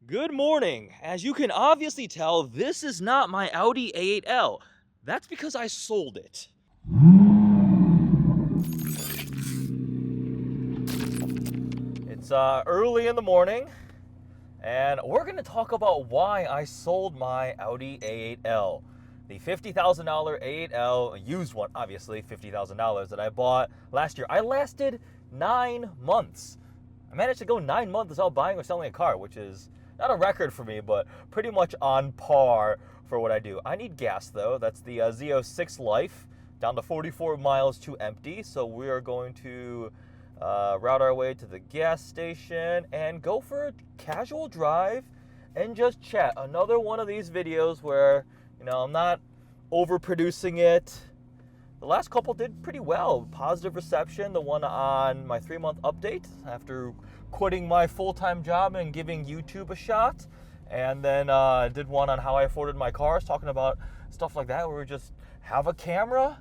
Good morning. As you can obviously tell, this is not my Audi A8L. That's because I sold it. It's early in the morning, and we're going to talk about why I sold my Audi A8L. The $50,000 A8L, a used one, obviously, $50,000 that I bought last year. I lasted 9 months. I managed to go 9 months without buying or selling a car, which is not a record for me, but pretty much on par for what I do. I need gas, though. That's the Z06 Life, down to 44 miles to empty. So we are going to route our way to the gas station and go for a casual drive and just chat. Another one of these videos where, I'm not overproducing it. The last couple did pretty well. Positive reception. The one on my 3-month update after quitting my full-time job and giving YouTube a shot. And then did one on how I afforded my cars, talking about stuff like that, where we just have a camera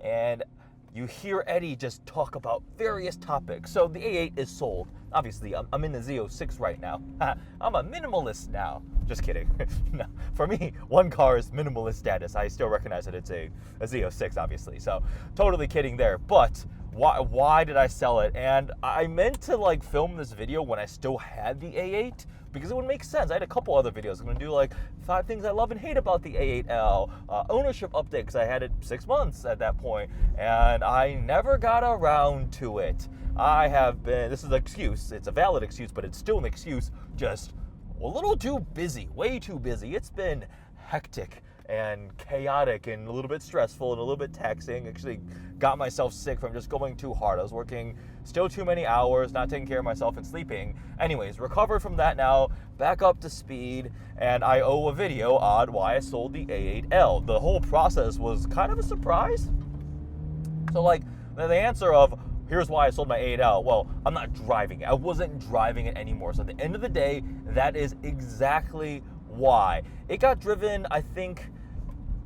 and you hear Eddie just talk about various topics. So the A8 is sold. Obviously, I'm in the Z06 right now. I'm a minimalist now. Just kidding. No, for me, one car is minimalist status. I still recognize that it's a Z06, obviously. So totally kidding there. But why did I sell it? And I meant to film this video when I still had the A8, because it would make sense. I had a couple other videos. I'm going to do 5 things I love and hate about the A8L, ownership update, because I had it 6 months at that point, and I never got around to it. This is an excuse, it's a valid excuse, but it's still an excuse, just a little too busy, way too busy. It's been hectic and chaotic and a little bit stressful and a little bit taxing. Actually got myself sick from just going too hard. I was working still too many hours, not taking care of myself and sleeping. Anyways, recovered from that now, back up to speed, and I owe a video on why I sold the A8L. The whole process was kind of a surprise. So the answer of here's why I sold my A8L. Well, I'm not driving it. I wasn't driving it anymore. So at the end of the day, that is exactly why. It got driven, I think,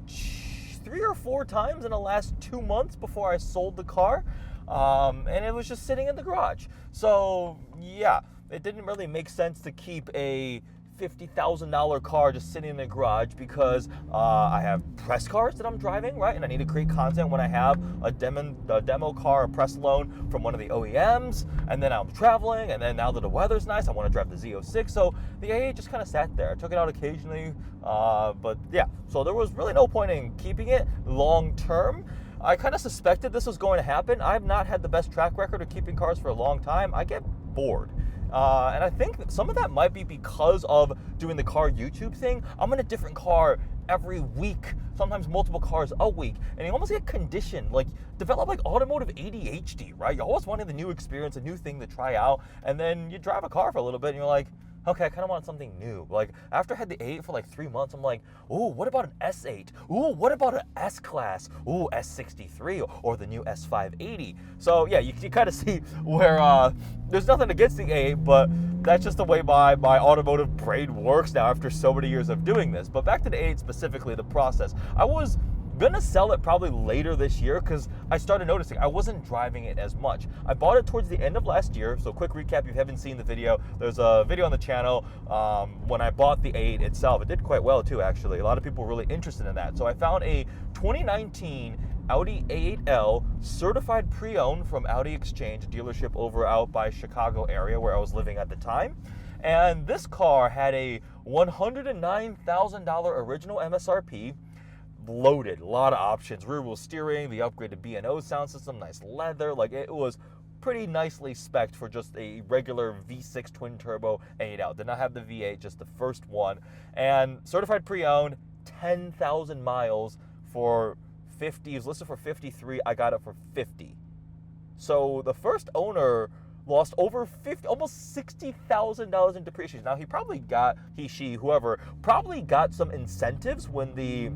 3 or 4 times in the last 2 months before I sold the car. And it was just sitting in the garage. So yeah, it didn't really make sense to keep a $50,000 car just sitting in the garage, because I have press cars that I'm driving, right? And I need to create content when I have a demo car, a press loan from one of the OEMs, and then I'm traveling, and then now that the weather's nice, I want to drive the Z06. So the A8 just kind of sat there. I took it out occasionally, but yeah, so there was really no point in keeping it long term. I kind of suspected this was going to happen. I've not had the best track record of keeping cars for a long time. I get bored. And I think that some of that might be because of doing the car YouTube thing. I'm in a different car every week, sometimes multiple cars a week, and you almost get conditioned, develop automotive ADHD, right? You're always wanting the new experience, a new thing to try out, and then you drive a car for a little bit and you're like, okay, I kind of want something new. After I had the A8 for 3 months, I'm like, ooh, what about an S8? Ooh, what about an S-Class? Ooh, S63 or the new S580. So yeah, you kind of see where there's nothing against the A8, but that's just the way my automotive brain works now after so many years of doing this. But back to the A8 specifically, the process. I was gonna sell it probably later this year because I started noticing I wasn't driving it as much. I bought it towards the end of last year. So quick recap, if you haven't seen the video, there's a video on the channel when I bought the A8 itself. It did quite well too, actually. A lot of people were really interested in that. So I found a 2019 Audi A8L certified pre-owned from Audi Exchange, a dealership over out by Chicago area where I was living at the time. And this car had a $109,000 original MSRP, loaded, a lot of options, rear wheel steering, the upgraded B&O sound system, nice leather. It was pretty nicely spec'd for just a regular V6 twin turbo A8L. Did not have the V8, just the first one. And certified pre-owned, 10,000 miles for 50. It was listed for 53. I got it for 50. So the first owner lost over almost $60,000 in depreciation. Now whoever probably got some incentives when the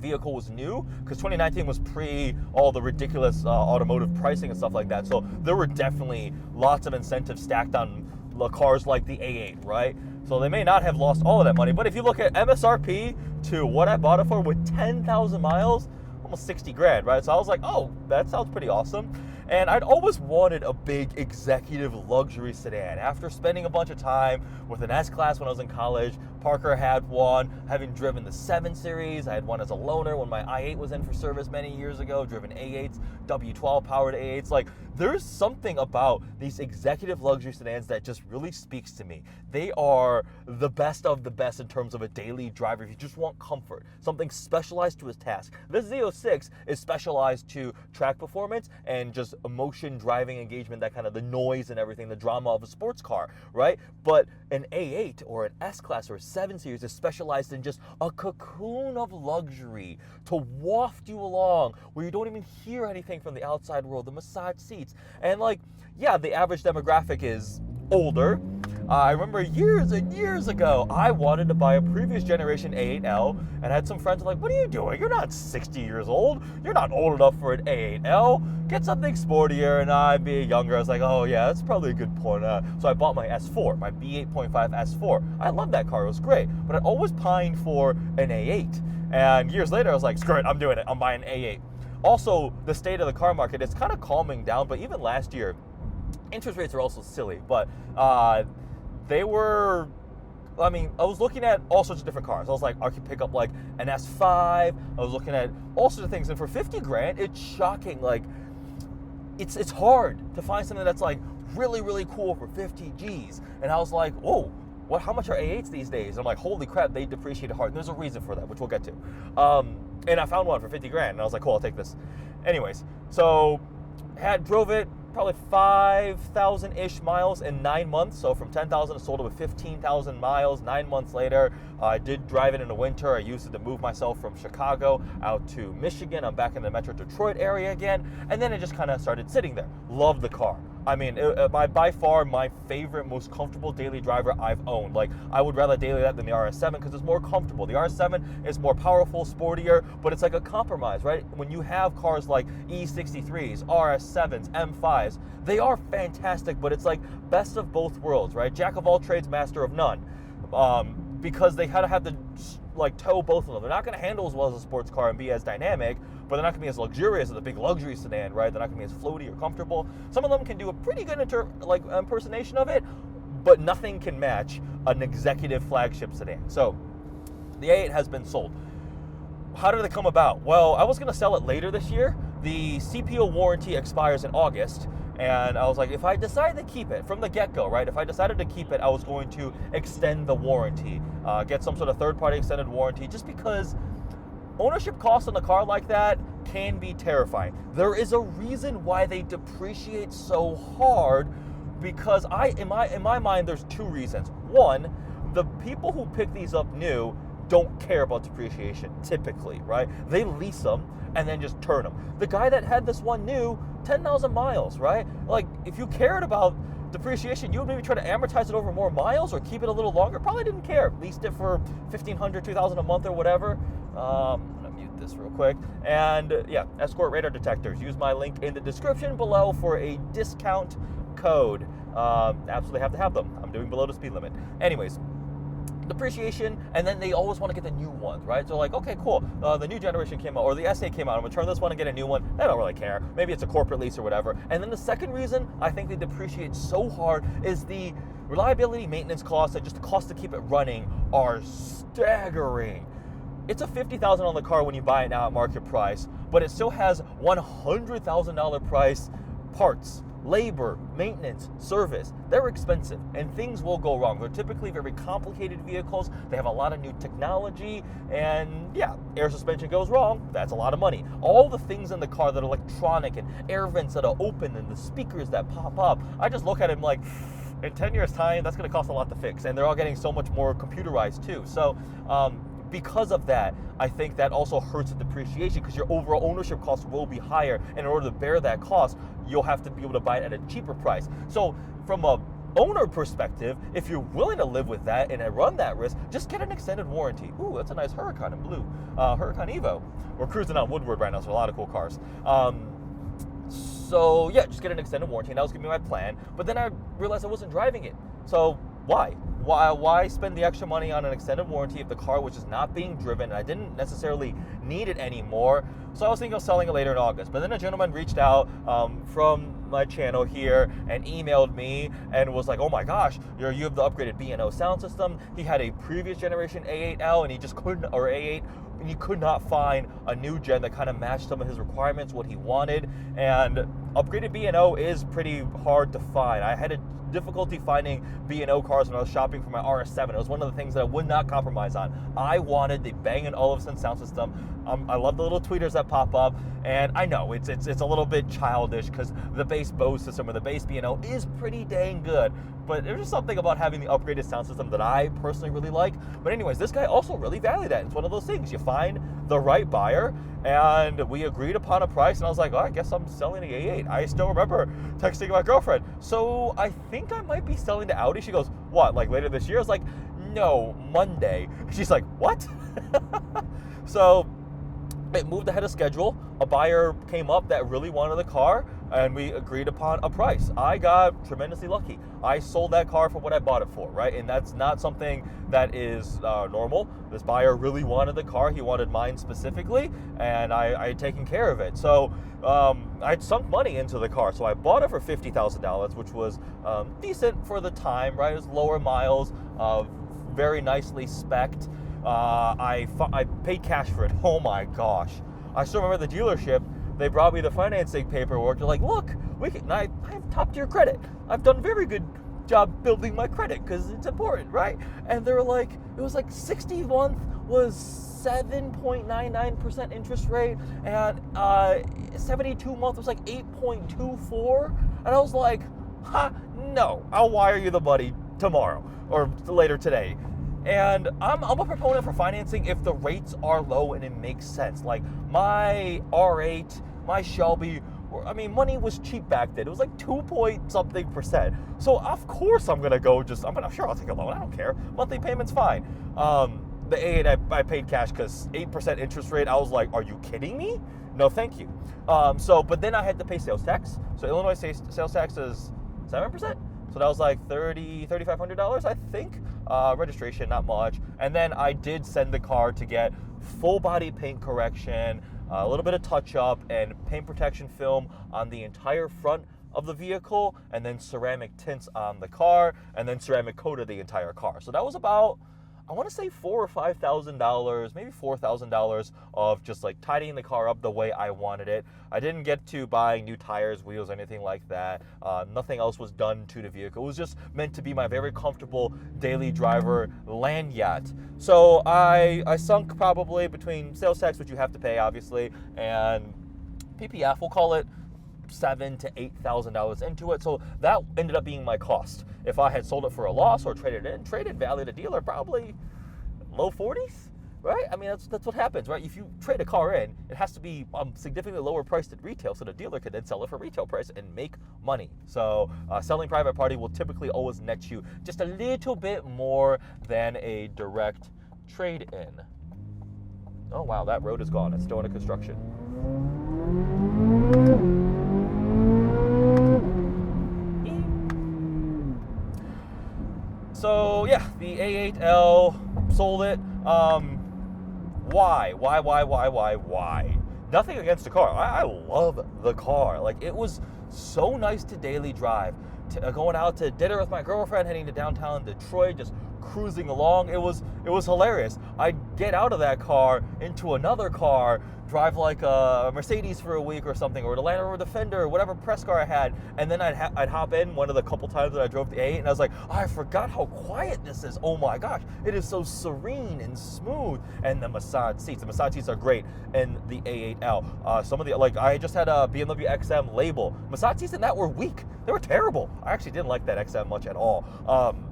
vehicle was new, because 2019 was pre all the ridiculous automotive pricing and stuff like that. So there were definitely lots of incentives stacked on cars like the A8, right? So they may not have lost all of that money, but if you look at MSRP to what I bought it for with 10,000 miles, almost 60 grand, right? So I was like, oh, that sounds pretty awesome. And I'd always wanted a big executive luxury sedan. After spending a bunch of time with an S-Class when I was in college, Parker had one, having driven the 7 Series. I had one as a loaner when my i8 was in for service many years ago, driven A8s, W12 powered A8s. Like, there's something about these executive luxury sedans that just really speaks to me. They are the best of the best in terms of a daily driver. If you just want comfort, something specialized to his task. This Z06 is specialized to track performance and just emotion, driving engagement, that kind of the noise and everything, the drama of a sports car, right? But an A8 or an S-Class or a 7 Series is specialized in just a cocoon of luxury to waft you along where you don't even hear anything from the outside world, the massage seats. And like, yeah, the average demographic is older. I remember years and years ago, I wanted to buy a previous generation A8L and had some friends like, what are you doing? You're not 60 years old. You're not old enough for an A8L. Get something sportier. And I, being younger, I was like, oh yeah, that's probably a good point. So I bought my S4, my B8.5 S4. I love that car. It was great. But I always pined for an A8. And years later, I was like, screw it, I'm doing it. I'm buying an A8. Also, the state of the car market is kind of calming down. But even last year, interest rates are also silly. But they were, I was looking at all sorts of different cars. I was like, I could pick up like an S5. I was looking at all sorts of things. And for 50 grand, it's shocking. Like, it's hard to find something that's like really, really cool for 50 G's. And I was like, oh, how much are A8s these days? I'm like, holy crap, they depreciate hard. And there's a reason for that, which we'll get to. And I found one for 50 grand. And I was like, cool, I'll take this. Anyways, so drove it probably 5,000-ish miles in 9 months. So from 10,000, I sold it with 15,000 miles. 9 months later, I did drive it in the winter. I used it to move myself from Chicago out to Michigan. I'm back in the Metro Detroit area again. And then it just kind of started sitting there. Loved the car. I mean, by far my favorite, most comfortable daily driver I've owned. Like, I would rather daily that than the RS7 because it's more comfortable. The RS7 is more powerful, sportier, but it's like a compromise, right? When you have cars like E63s, RS7s, M5s, they are fantastic, but it's like best of both worlds, right? Jack of all trades, master of none. Because they kind of have to like tow both of them. They're not going to handle as well as a sports car and be as dynamic, but they're not going to be as luxurious as a big luxury sedan, right? They're not going to be as floaty or comfortable. Some of them can do a pretty good impersonation of it, but nothing can match an executive flagship sedan. So the A8 has been sold. How did it come about? Well, I was going to sell it later this year. The CPO warranty expires in August. And I was like, if I decide to keep it from the get-go, right? If I decided to keep it, I was going to extend the warranty, get some sort of third-party extended warranty, just because ownership costs on a car like that can be terrifying. There is a reason why they depreciate so hard, because in my mind, there's two reasons. One, the people who pick these up new don't care about depreciation, typically, right? They lease them and then just turn them. The guy that had this one new, 10,000 miles, right? Like, if you cared about depreciation, you would maybe try to amortize it over more miles or keep it a little longer. Probably didn't care. Leased it for $1,500, $2,000 a month or whatever. I'm gonna mute this real quick. And yeah, Escort radar detectors. Use my link in the description below for a discount code. Absolutely have to have them. I'm doing below the speed limit. Anyways, depreciation, and then they always want to get the new ones, right? So like, okay, cool, the new generation came out, or the S8 came out, I'm gonna turn this one and get a new one. They don't really care. Maybe it's a corporate lease or whatever. And then the second reason I think they depreciate so hard is the reliability, maintenance costs, and just the cost to keep it running are staggering. It's a $50,000 car when you buy it now at market price, but it still has $100,000 price parts, labor, maintenance, service. They're expensive and things will go wrong. They're typically very complicated vehicles. They have a lot of new technology, and yeah, air suspension goes wrong, that's a lot of money. All the things in the car that are electronic and air vents that are open and the speakers that pop up, I just look at them like, in 10 years time, that's gonna cost a lot to fix, and they're all getting so much more computerized too. So because of that, I think that also hurts the depreciation because your overall ownership cost will be higher. And in order to bear that cost, you'll have to be able to buy it at a cheaper price. So from a owner perspective, if you're willing to live with that and run that risk, just get an extended warranty. Ooh, that's a nice Huracan in blue. Huracan Evo. We're cruising on Woodward right now, so a lot of cool cars. So yeah, just get an extended warranty, and that was gonna be my plan. But then I realized I wasn't driving it. So why why spend the extra money on an extended warranty if the car was just not being driven and I didn't necessarily need it anymore? So I was thinking of selling it later in August. But then a gentleman reached out from my channel here and emailed me and was like, oh my gosh, you have the upgraded B&O sound system. He had a previous generation A8L and he just couldn't, or A8, and he could not find a new gen that kind of matched some of his requirements, what he wanted. And upgraded B&O is pretty hard to find. I had a difficulty finding B&O cars when I was shopping for my RS7. It was one of the things that I would not compromise on. I wanted the Bang & Olufsen sound system. I love the little tweeters that pop up, and I know it's a little bit childish because the base Bose system or the base B&O is pretty dang good, but there's just something about having the upgraded sound system that I personally really like. But anyways, this guy also really valued that. It's one of those things, you find the right buyer, and we agreed upon a price, and I was like, oh, I guess I'm selling the A8. I still remember texting my girlfriend, so I think I might be selling the Audi. She goes, what, like later this year? I was like, no, Monday. She's like, what? So it moved ahead of schedule. A buyer came up that really wanted the car, and we agreed upon a price. I got tremendously lucky. I sold that car for what I bought it for, right? And that's not something that is normal. This buyer really wanted the car. He wanted mine specifically, and I had taken care of it. So I'd sunk money into the car. So I bought it for $50,000, which was decent for the time, right? It was lower miles, very nicely spec'd. I paid cash for it. Oh my gosh. I still remember the dealership. They brought me the financing paperwork. They're like, look, I have top tier credit. I've done a very good job building my credit because it's important, right? And they were like, it was like 60 month was 7.99% interest rate, and 72 month was like 8.24. And I was like, no, I'll wire you the money tomorrow or later today. And I'm a proponent for financing if the rates are low and it makes sense. Like my R8, my Shelby, I mean, money was cheap back then. It was like 2 point something percent. So of course I'm gonna go sure I'll take a loan. I don't care. Monthly payment's fine. The A8 I paid cash because 8% interest rate. I was like, are you kidding me? No, thank you. But then I had to pay sales tax. So Illinois sales tax is 7%. So that was like $3,500, I think. Registration, not much. And then I did send the car to get full body paint correction, a little bit of touch up, and paint protection film on the entire front of the vehicle, and then ceramic tints on the car, and then ceramic coated the entire car. So that was about, I want to say $4,000 or $5,000, maybe $4,000 of just like tidying the car up the way I wanted it. I didn't get to buying new tires, wheels, anything like that. Nothing else was done to the vehicle. It was just meant to be my very comfortable daily driver lanyard. So I sunk probably between sales tax, which you have to pay obviously, and PPF, we'll call it $7,000 to $8,000 into it. So that ended up being my cost. If I had sold it for a loss or traded value to dealer, probably low 40s, right? I mean, that's what happens, right? If you trade a car in, it has to be significantly lower priced at retail, so the dealer could then sell it for retail price and make money. So selling private party will typically always net you just a little bit more than a direct trade-in. Oh wow, that road is gone. It's still under construction. So yeah, the A8L, sold it. Why? Nothing against the car. I love the car. Like, it was so nice to daily drive. Going out to dinner with my girlfriend, heading to downtown Detroit, just cruising along. It was hilarious. I'd get out of that car into another car, drive like a Mercedes for a week or something, or the Land Rover Defender, or whatever press car I had, and then I'd hop in one of the couple times that I drove the A8, and I was like, oh, I forgot how quiet this is. Oh my gosh, it is so serene and smooth. And the massage seats are great in the A8L. Some of the, like, I just had a BMW XM label. Massage seats in that were weak. They were terrible. I actually didn't like that XM much at all.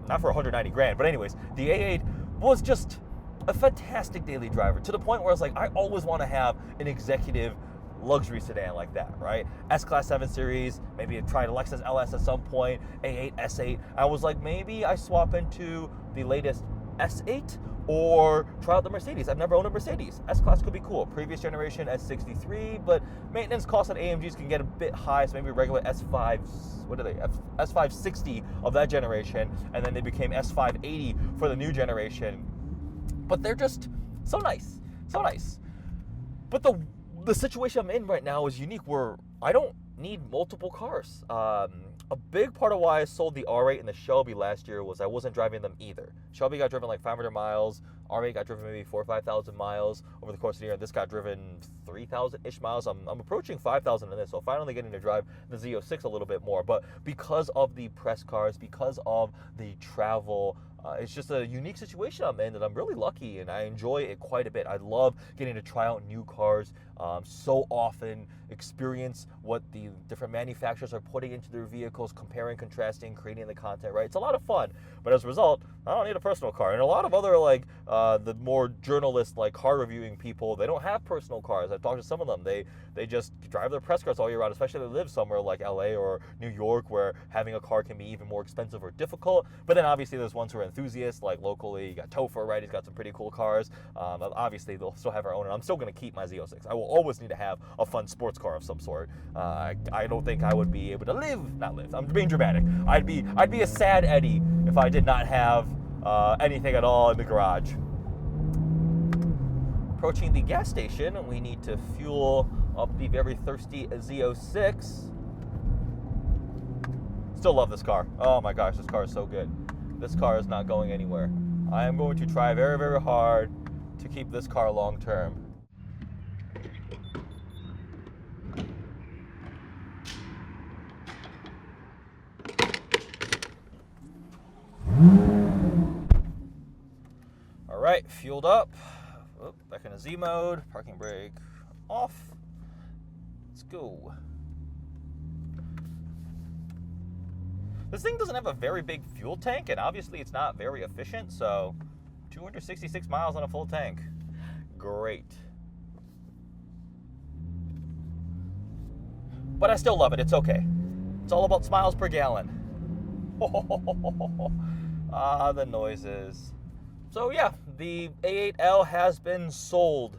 Not for 190 grand, but anyways, the A8 was just a fantastic daily driver, to the point where I was like, I always want to have an executive luxury sedan like that, right? S-Class 7 Series, maybe I tried a Lexus LS at some point, A8, S8. I was like, maybe I swap into the latest S8 or try out the Mercedes. I've never owned a Mercedes. S-Class could be cool. Previous generation S63, but maintenance costs on AMGs can get a bit high, so maybe regular S5s, what are they? S560 of that generation, and then they became S580 for the new generation. But they're just so nice, so nice. But the situation I'm in right now is unique, where I don't need multiple cars. A big part of why I sold the R8 and the Shelby last year was I wasn't driving them either. Shelby got driven like 500 miles. R8 got driven maybe 4,000 or 5,000 miles over the course of the year. This got driven 3,000-ish miles. I'm approaching 5,000 in this, so finally getting to drive the Z06 a little bit more. But because of the press cars, because of the travel, it's just a unique situation I'm in that I'm really lucky, and I enjoy it quite a bit. I love getting to try out new cars so often, experience what the different manufacturers are putting into their vehicles, comparing, contrasting, creating the content, right? It's a lot of fun, but as a result, I don't need a personal car. And a lot of other, like, the more journalist, like, car reviewing people, they don't have personal cars. I've talked to some of them. They just drive their press cars all year round, especially if they live somewhere like LA or New York, where having a car can be even more expensive or difficult. But then obviously there's ones who are enthusiasts, like locally. You got Topher, right? He's got some pretty cool cars. Obviously they'll still have our own, and I'm still going to keep my Z06. I will always need to have a fun sports car of some sort. I don't think I would be able to not live. I'm being dramatic. I'd be a sad Eddie if I did not have anything at all in the garage. Approaching the gas station, we need to fuel up the very thirsty Z06. Still love this car. Oh my gosh, this car is so good. This car is not going anywhere. I am going to try very, very hard to keep this car long term. All right, fueled up. Oh, back in Z mode. Parking brake off. Let's go. This thing doesn't have a very big fuel tank, and obviously it's not very efficient, so 266 miles on a full tank. Great. But I still love it. It's okay. It's all about miles per gallon. Ah, the noises. So yeah, the A8L has been sold.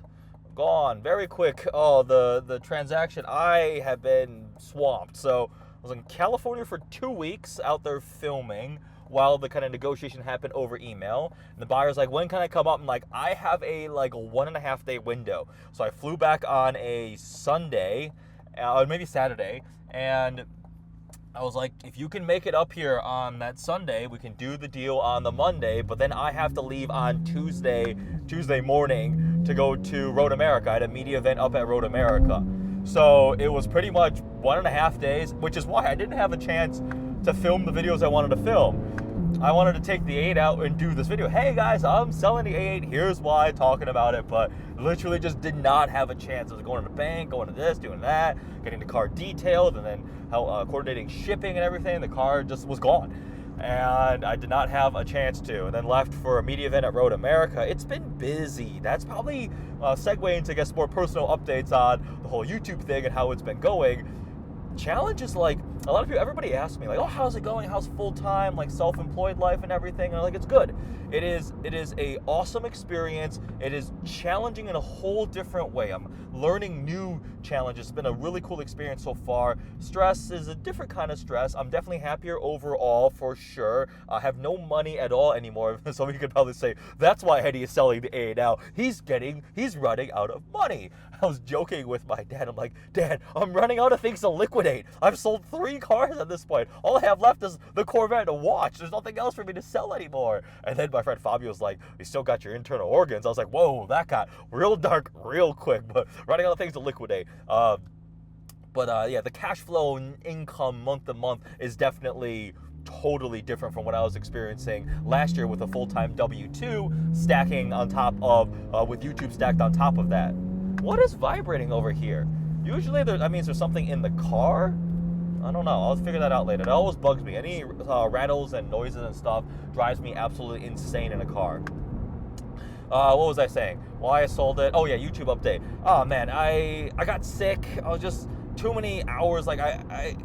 Gone. Very quick. Oh, the transaction. I have been swamped. So I was in California for 2 weeks out there filming while the kind of negotiation happened over email. And the buyer's like, when can I come up? I'm like, I have a 1.5 day window. So I flew back on a Sunday, maybe Saturday, and I was like, if you can make it up here on that Sunday, we can do the deal on the Monday, but then I have to leave on Tuesday morning to go to Road America. I had a media event up at Road America. So it was pretty much 1.5 days, which is why I didn't have a chance to film the videos I wanted to film. I wanted to take the 8 out and do this video. Hey guys, I'm selling the A8. Here's why, talking about it, but literally just did not have a chance. I was going to the bank, going to this, doing that, getting the car detailed, and then coordinating shipping and everything. The car just was gone, and I did not have a chance to. And then left for a media event at Road America. It's been busy. That's probably a segue into, I guess, more personal updates on the whole YouTube thing and how it's been going. Challenge is like, a lot of people, everybody asks me like, oh, how's it going? How's full-time, like self-employed life and everything? And I'm like, it's good. It is a awesome experience. It is challenging in a whole different way. I'm learning new challenges. It's been a really cool experience so far. Stress is a different kind of stress. I'm definitely happier overall for sure. I have no money at all anymore. So you could probably say that's why Eddie is selling the A8 now. He's running out of money. I was joking with my dad. I'm like, Dad, I'm running out of things to liquidate. I've sold 3 cars at this point. All I have left is the Corvette to watch. There's nothing else for me to sell anymore. And then my friend Fabio's like, you still got your internal organs. I was like, whoa, that got real dark real quick, but running out of things to liquidate. Yeah, the cash flow and income month to month is definitely totally different from what I was experiencing last year with a full-time W-2 stacking on top of, with YouTube stacked on top of that. What is vibrating over here? Usually that means there's something in the car. I don't know. I'll figure that out later. It always bugs me. Any rattles and noises and stuff drives me absolutely insane in a car. What was I saying? Why I sold it? Oh yeah, YouTube update. Oh man, I got sick. I was just too many hours. Like I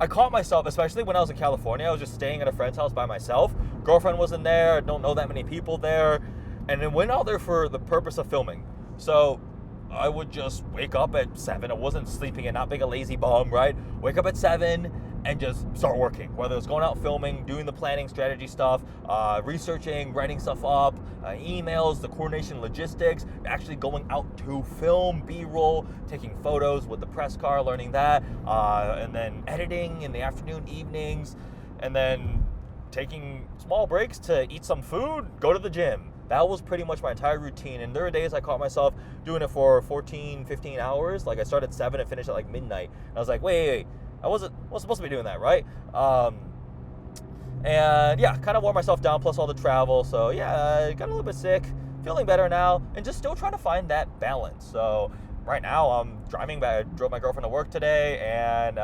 caught myself, especially when I was in California. I was just staying at a friend's house by myself, girlfriend wasn't there. I don't know that many people there. And then went out there for the purpose of filming. So I would just wake up at 7. I wasn't sleeping and not being a lazy bum, right? Wake up at 7 and just start working. Whether it's going out filming, doing the planning, strategy stuff, researching, writing stuff up, emails, the coordination, logistics, actually going out to film, B-roll, taking photos with the press car, learning that, and then editing in the afternoon, evenings, and then taking small breaks to eat some food, go to the gym. That was pretty much my entire routine. And there were days I caught myself doing it for 14, 15 hours. Like I started at 7 and finished at like midnight. And I was like, wait. I wasn't supposed to be doing that, right? And yeah, kind of wore myself down, plus all the travel. So yeah, I got a little bit sick, feeling better now, and just still trying to find that balance. So right now I'm driving back. I drove my girlfriend to work today and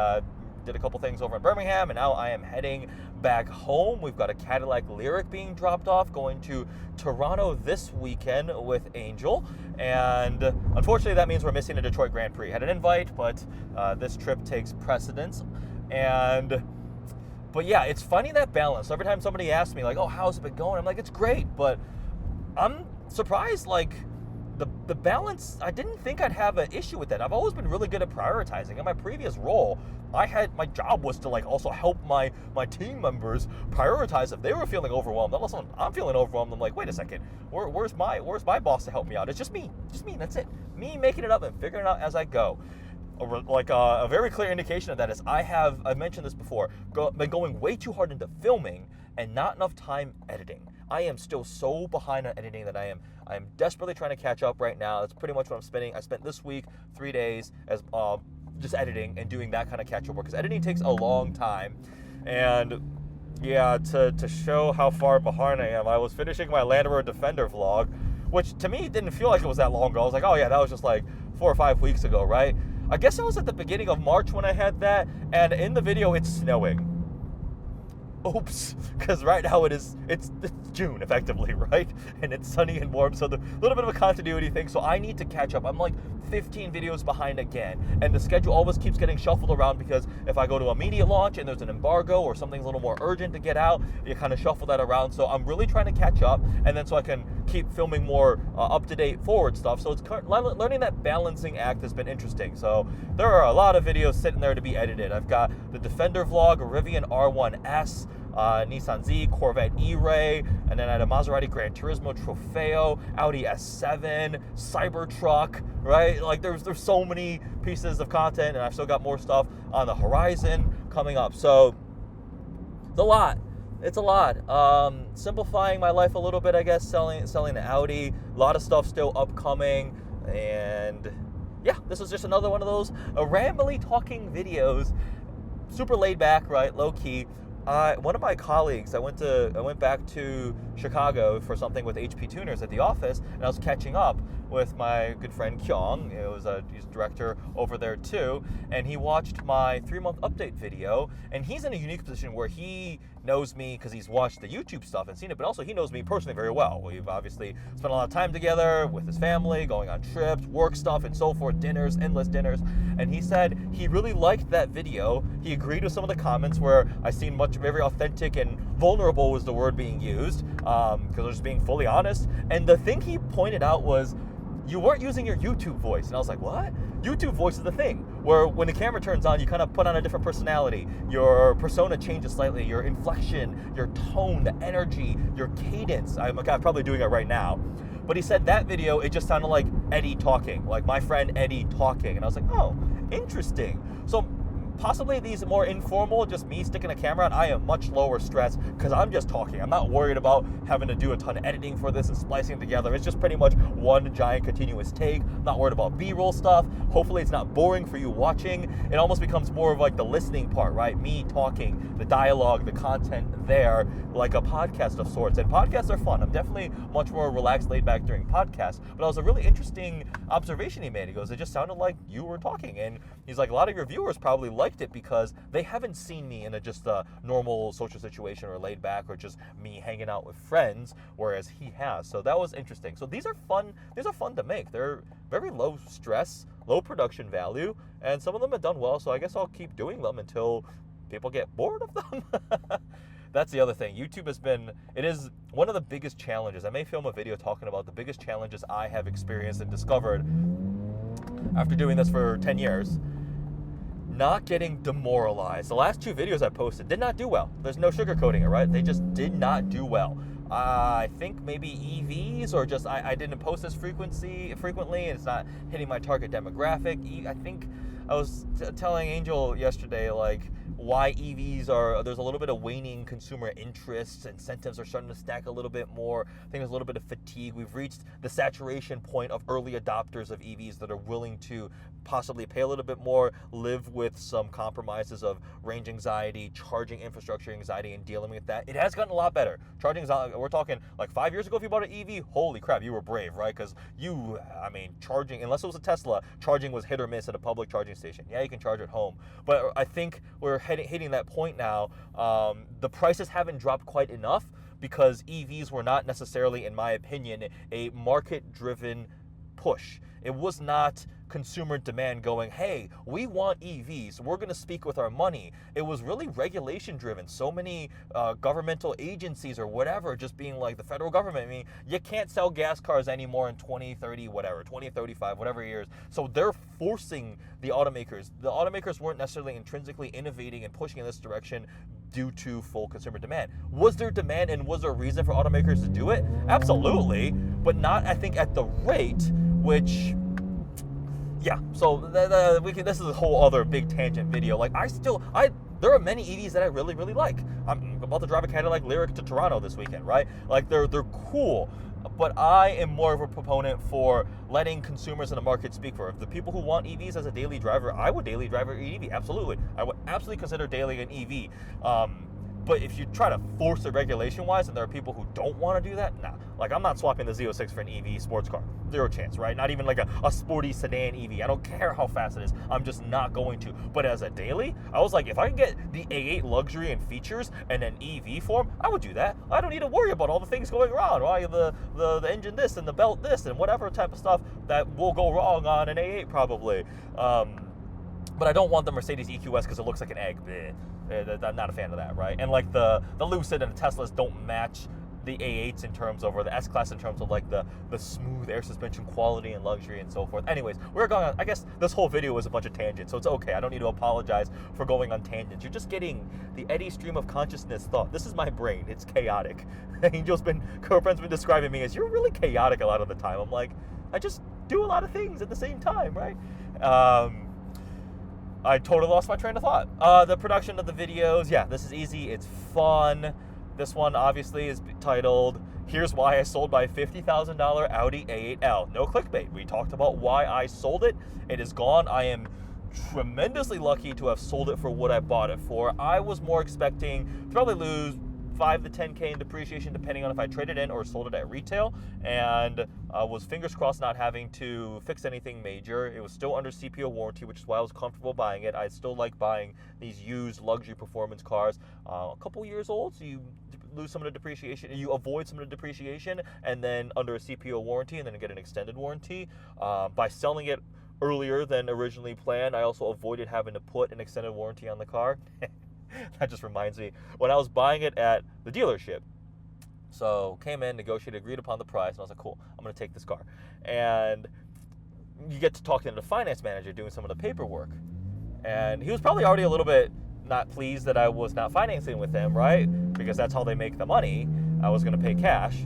did a couple things over in Birmingham, and now I am heading back home. We've got a Cadillac Lyric being dropped off, going to Toronto this weekend with Angel, and unfortunately that means we're missing the Detroit Grand Prix. Had an invite, but this trip takes precedence. But yeah, it's finding that balance. Every time somebody asks me like, oh, how's it been going? I'm like, it's great, but I'm surprised, like, the balance, I didn't think I'd have an issue with that. I've always been really good at prioritizing. In my previous role, my job was to like also help my team members prioritize if they were feeling overwhelmed. All of a sudden, I'm feeling overwhelmed. I'm like, wait a second, where's my boss to help me out? It's just me, that's it. Me making it up and figuring it out as I go. Like a very clear indication of that is I've mentioned this before, been going way too hard into filming and not enough time editing. I am still so behind on editing that I am desperately trying to catch up right now. That's pretty much what I'm spending. I spent this week 3 days as just editing and doing that kind of catch up work, because editing takes a long time. And yeah, to show how far behind I am, I was finishing my Land Rover Defender vlog, which to me didn't feel like it was that long ago. I was like, oh yeah, that was just like 4 or 5 weeks ago, right? I guess it was at the beginning of March when I had that, and in the video it's snowing. Oops, because right now it's June effectively, right? And it's sunny and warm, so the little bit of a continuity thing. So I need to catch up. I'm like 15 videos behind again, and the schedule always keeps getting shuffled around, because if I go to a media launch and there's an embargo or something's a little more urgent to get out, you kind of shuffle that around. So I'm really trying to catch up, and then so I can keep filming more up-to-date forward stuff. So it's learning that balancing act has been interesting. So there are a lot of videos sitting there to be edited. I've got the Defender vlog, a Rivian R1S, Nissan Z, Corvette E-Ray, and then I had a Maserati Gran Turismo Trofeo, Audi A7, Cybertruck, right? Like there's so many pieces of content, and I've still got more stuff on the horizon coming up. So it's a lot. Simplifying my life a little bit, I guess, selling the Audi, a lot of stuff still upcoming, and yeah, this was just another one of those rambly talking videos, super laid back, right, low key. One of my colleagues, I went back to Chicago for something with HP Tuners at the office, and I was catching up with my good friend Kyung. He's a director over there too, and he watched my 3-month update video, and he's in a unique position where he knows me because he's watched the YouTube stuff and seen it, but also he knows me personally very well. We've obviously spent a lot of time together with his family, going on trips, work stuff, and so forth, dinners, endless dinners, and he said he really liked that video. He agreed with some of the comments where I seemed very authentic, and vulnerable was the word being used, because I was just being fully honest. And the thing he pointed out was, you weren't using your YouTube voice. And I was like, what? YouTube voice is the thing where when the camera turns on, you kind of put on a different personality. Your persona changes slightly, your inflection, your tone, the energy, your cadence. I'm probably doing it right now. But he said that video, it just sounded like Eddie talking, like my friend Eddie talking. And I was like, oh, interesting. So possibly these more informal, just me sticking a camera on, I am much lower stress because I'm just talking. I'm not worried about having to do a ton of editing for this and splicing together. It's just pretty much one giant continuous take. I'm not worried about B-roll stuff. Hopefully it's not boring for you watching. It almost becomes more of like the listening part, right? Me talking, the dialogue, the content there, like a podcast of sorts. And podcasts are fun. I'm definitely much more relaxed, laid back during podcasts. But it was a really interesting observation he made. He goes, it just sounded like you were talking. And he's like, a lot of your viewers probably liked it because they haven't seen me in just a normal social situation or laid back or just me hanging out with friends, whereas he has. So that was interesting. So these are fun to make. They're very low stress, low production value, and some of them have done well, so I guess I'll keep doing them until people get bored of them. that's the other thing. YouTube it is one of the biggest challenges. I may film a video talking about the biggest challenges I have experienced and discovered after doing this for 10 years. Not getting demoralized. The last 2 videos I posted did not do well. There's no sugarcoating it, right? They just did not do well. I think maybe EVs, or just I didn't post this frequently, and it's not hitting my target demographic. I think I was telling Angel yesterday, like, why EVs there's a little bit of waning consumer interest. Incentives are starting to stack a little bit more. I think there's a little bit of fatigue. We've reached the saturation point of early adopters of EVs that are willing to possibly pay a little bit more, live with some compromises of range anxiety, charging infrastructure anxiety, and dealing with that. It has gotten a lot better. We're talking like 5 years ago, if you bought an EV, holy crap, you were brave, right? Because charging, unless it was a Tesla, charging was hit or miss at a public charging station. Yeah, you can charge at home. But I think we're hitting that point now. The prices haven't dropped quite enough because EVs were not necessarily, in my opinion, a market-driven push. It was not consumer demand going, hey, we want EVs, we're going to speak with our money. It was really regulation driven. So many governmental agencies or whatever just being like, the federal government, I mean, you can't sell gas cars anymore in 2030, whatever, 2035, whatever years. So they're forcing the automakers. The automakers weren't necessarily intrinsically innovating and pushing in this direction due to full consumer demand. Was there demand and was there a reason for automakers to do it? Absolutely, but not, I think, at the rate which... Yeah, so this is a whole other big tangent video. Like, there are many EVs that I really, really like. I'm about to drive a Cadillac Lyriq to Toronto this weekend, right? Like, they're cool, but I am more of a proponent for letting consumers in the market speak for it. The people who want EVs as a daily driver, I would daily drive an EV, absolutely. I would absolutely consider daily an EV. But if you try to force it regulation-wise, and there are people who don't want to do that, nah. Like, I'm not swapping the Z06 for an EV sports car. Zero chance, right? Not even like a sporty sedan EV. I don't care how fast it is. I'm just not going to. But as a daily, I was like, if I can get the A8 luxury and features and an EV form, I would do that. I don't need to worry about all the things going wrong, right? The engine this and the belt this and whatever type of stuff that will go wrong on an A8 probably. But I don't want the Mercedes EQS because it looks like an egg. Bleh. I'm not a fan of that, right? And like the Lucid and the Teslas don't match the A8s in terms of, or the S-Class in terms of like the smooth air suspension quality and luxury and so forth. Anyways, we're going on, I guess this whole video was a bunch of tangents, so it's okay. I don't need to apologize for going on tangents. You're just getting the Eddie stream of consciousness thought. This is my brain. It's chaotic. Girlfriend's been describing me as, you're really chaotic a lot of the time. I'm like, I just do a lot of things at the same time, right? I totally lost my train of thought. The production of the videos, yeah, this is easy. It's fun. This one obviously is titled, Here's Why I Sold My $50,000 Audi A8L. No clickbait. We talked about why I sold it. It is gone. I am tremendously lucky to have sold it for what I bought it for. I was more expecting to probably lose 5 to 10K in depreciation depending on if I traded in or sold it at retail, and was fingers crossed not having to fix anything major. It was still under CPO warranty, which is why I was comfortable buying it. I still like buying these used luxury performance cars. A couple years old, so you lose some of the depreciation, you avoid some of the depreciation, and then under a CPO warranty, and then get an extended warranty. By selling it earlier than originally planned, I also avoided having to put an extended warranty on the car. That just reminds me, when I was buying it at the dealership, so came in, negotiated, agreed upon the price, and I was like, cool, I'm going to take this car. And you get to talk to the finance manager doing some of the paperwork. And he was probably already a little bit not pleased that I was not financing with him, right? Because that's how they make the money. I was going to pay cash.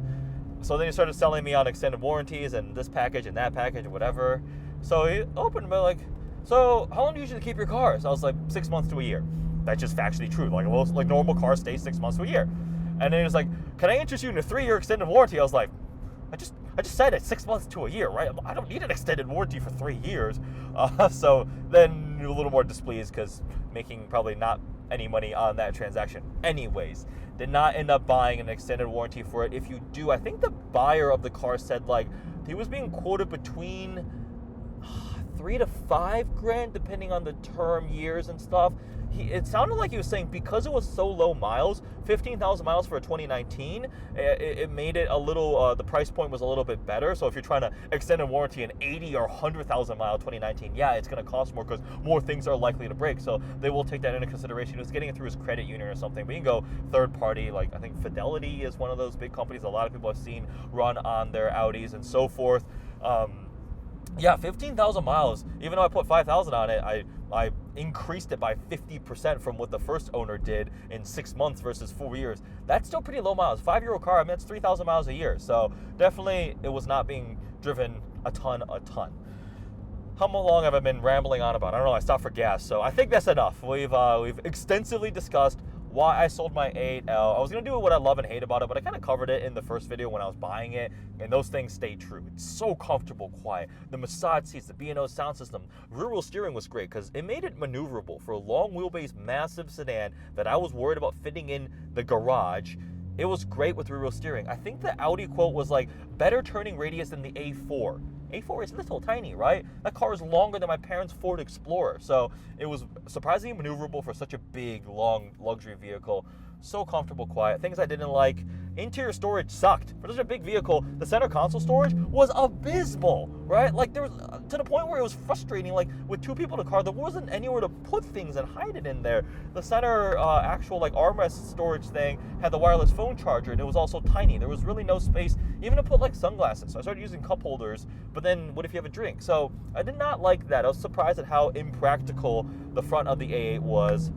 So then he started selling me on extended warranties and this package and that package and whatever. So he opened me like, so how long do you usually keep your cars? I was like, 6 months to a year. That's just factually true. Like normal cars stay 6 months to a year. And then he was like, can I interest you in a 3-year extended warranty? I was like, I just said it's 6 months to a year, right? I don't need an extended warranty for 3 years. So then a little more displeased because making probably not any money on that transaction. Anyways, did not end up buying an extended warranty for it. If you do, I think the buyer of the car said like he was being quoted between $3,000 to $5,000 depending on the term, years and stuff. it sounded like he was saying because it was so low miles, 15,000 miles for a 2019, it made it a little, the price point was a little bit better. So if you're trying to extend a warranty an 80 or 100,000 mile 2019, yeah, it's going to cost more because more things are likely to break. So they will take that into consideration. He was getting it through his credit union or something. But you can go third party, like I think Fidelity is one of those big companies a lot of people have seen run on their Audis and so forth. Yeah, 15,000 miles, even though I put 5,000 on it, I increased it by 50% from what the first owner did in 6 months versus 4 years. That's still pretty low miles. 5-year-old car, I mean, that's 3,000 miles a year. So definitely it was not being driven a ton. How long have I been rambling on about? I don't know, I stopped for gas. So I think that's enough. We've extensively discussed why I sold my A8L. I was going to do what I love and hate about it, but I kind of covered it in the first video when I was buying it, and those things stay true. It's so comfortable, quiet. The massage seats, the B&O sound system, rear-wheel steering was great because it made it maneuverable for a long wheelbase, massive sedan that I was worried about fitting in the garage. It was great with rear-wheel steering. I think the Audi quote was like, better turning radius than the A4. A4 is little, tiny, right? That car is longer than my parents' Ford Explorer. So it was surprisingly maneuverable for such a big, long luxury vehicle. So comfortable, quiet. Things I didn't like. Interior storage sucked. For such a big vehicle, the center console storage was abysmal, right? Like there was, to the point where it was frustrating, like with 2 people in the car, there wasn't anywhere to put things and hide it in there. The center actual like armrest storage thing had the wireless phone charger, and it was also tiny. There was really no space even to put like sunglasses. So I started using cup holders, but then what if you have a drink? So I did not like that. I was surprised at how impractical the front of the A8 was.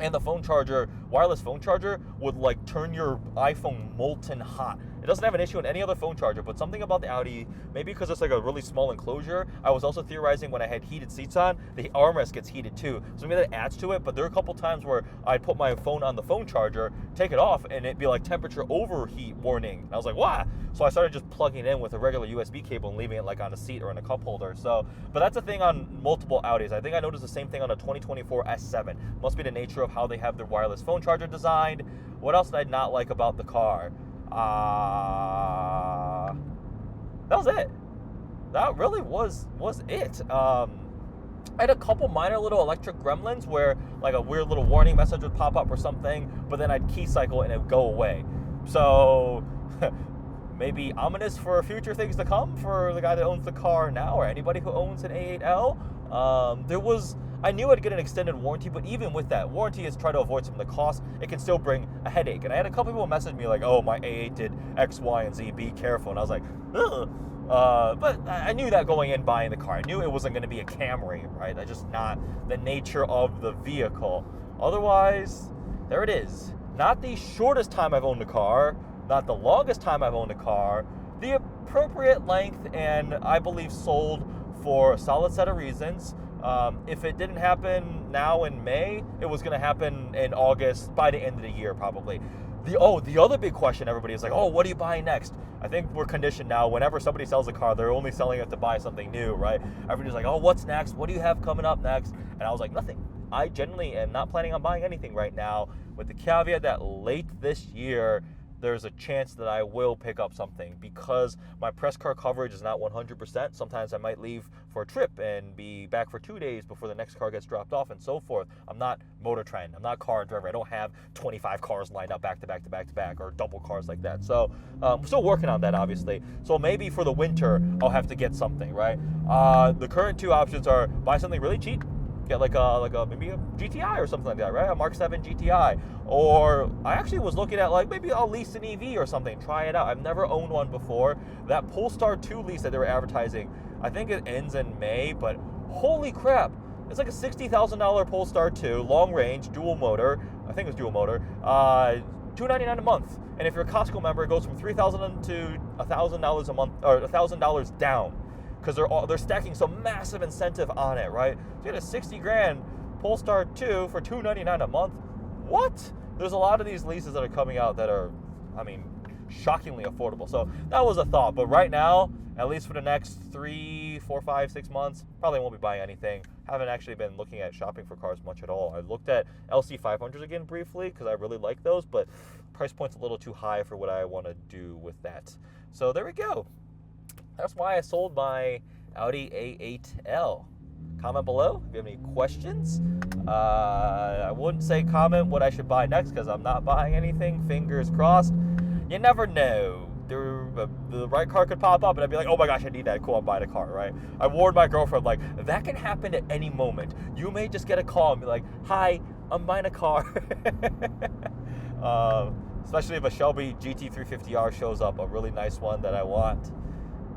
And the phone charger, wireless phone charger, would like turn your iPhone molten hot. It doesn't have an issue in any other phone charger, but something about the Audi, maybe because it's like a really small enclosure. I was also theorizing when I had heated seats on, the armrest gets heated too. So maybe that adds to it, but there are a couple times where I'd put my phone on the phone charger, take it off, and it'd be like temperature overheat warning. And I was like, what? So I started just plugging it in with a regular USB cable and leaving it like on a seat or in a cup holder. So, but that's a thing on multiple Audis. I think I noticed the same thing on a 2024 S7. Must be the nature of how they have their wireless phone charger designed. What else did I not like about the car? That was it. That really was it. I had a couple minor little electric gremlins where like a weird little warning message would pop up or something, but then I'd key cycle and it would go away. So maybe ominous for future things to come for the guy that owns the car now or anybody who owns an A8L. I knew I'd get an extended warranty, but even with that, warranty is try to avoid some of the costs. It can still bring a headache. And I had a couple people message me like, oh, my A8 did X, Y, and Z, be careful. And I was like, ugh. But I knew that going in buying the car. I knew it wasn't going to be a Camry, right? That's just not the nature of the vehicle. Otherwise, there it is. Not the shortest time I've owned a car, not the longest time I've owned a car, the appropriate length, and I believe sold for a solid set of reasons. If it didn't happen now in May, it was going to happen in August by the end of the year probably. The other big question, everybody is like, oh, what are you buying next? I think we're conditioned now. Whenever somebody sells a car, they're only selling it to buy something new, right? Everybody's like, oh, what's next? What do you have coming up next? And I was like, nothing. I genuinely am not planning on buying anything right now, with the caveat that late this year, there's a chance that I will pick up something because my press car coverage is not 100%. Sometimes I might leave for a trip and be back for 2 days before the next car gets dropped off and so forth. I'm not Motor Trend. I'm not Car Driver. I don't have 25 cars lined up back to back to back to back or double cars like that. So I'm still working on that, obviously. So maybe for the winter, I'll have to get something, right? The current 2 options are buy something really cheap, get like a maybe a GTI or something like that, right? A Mark 7 GTI. Or I actually was looking at like maybe I'll lease an EV or something, try it out. I've never owned one before. That Polestar 2 lease that they were advertising, I think it ends in May, but holy crap. It's like a $60,000 Polestar 2, long range, dual motor. I think it was dual motor. $299 a month. And if you're a Costco member, it goes from $3,000 to $1,000 a month, or $1,000 down. Because they're stacking some massive incentive on it, right? So you get a 60 grand Polestar 2 for $299 a month. What? There's a lot of these leases that are coming out that are, I mean, shockingly affordable. So that was a thought. But right now, at least for the next 3, 4, 5, 6 months, probably won't be buying anything. Haven't actually been looking at shopping for cars much at all. I looked at LC500s again briefly because I really like those, but price point's a little too high for what I want to do with that. So there we go. That's why I sold my Audi A8L. Comment below if you have any questions. I wouldn't say comment what I should buy next because I'm not buying anything. Fingers crossed. You never know. The right car could pop up and I'd be like, oh my gosh, I need that. Cool, I'm buying a car, right? I warned my girlfriend, like, that can happen at any moment. You may just get a call and be like, hi, I'm buying a car. Especially if a Shelby GT350R shows up, a really nice one that I want.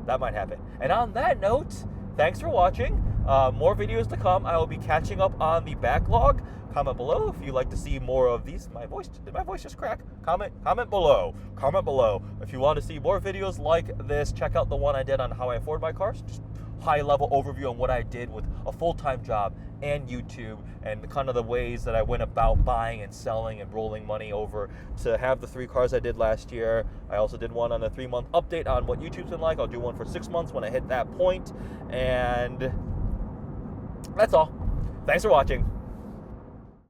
That might happen. And on that note, thanks for watching. More videos to come. I will be catching up on the backlog. Comment below if you'd like to see more of these. Did my voice just crack? Comment below. Comment below. If you want to see more videos like this, check out the one I did on how I afford my cars. Just high-level overview on what I did with a full-time job and YouTube and kind of the ways that I went about buying and selling and rolling money over to have the 3 cars I did last year. I also did one on a 3-month update on what YouTube's been like. I'll do one for 6 months when I hit that point. And that's all. Thanks for watching.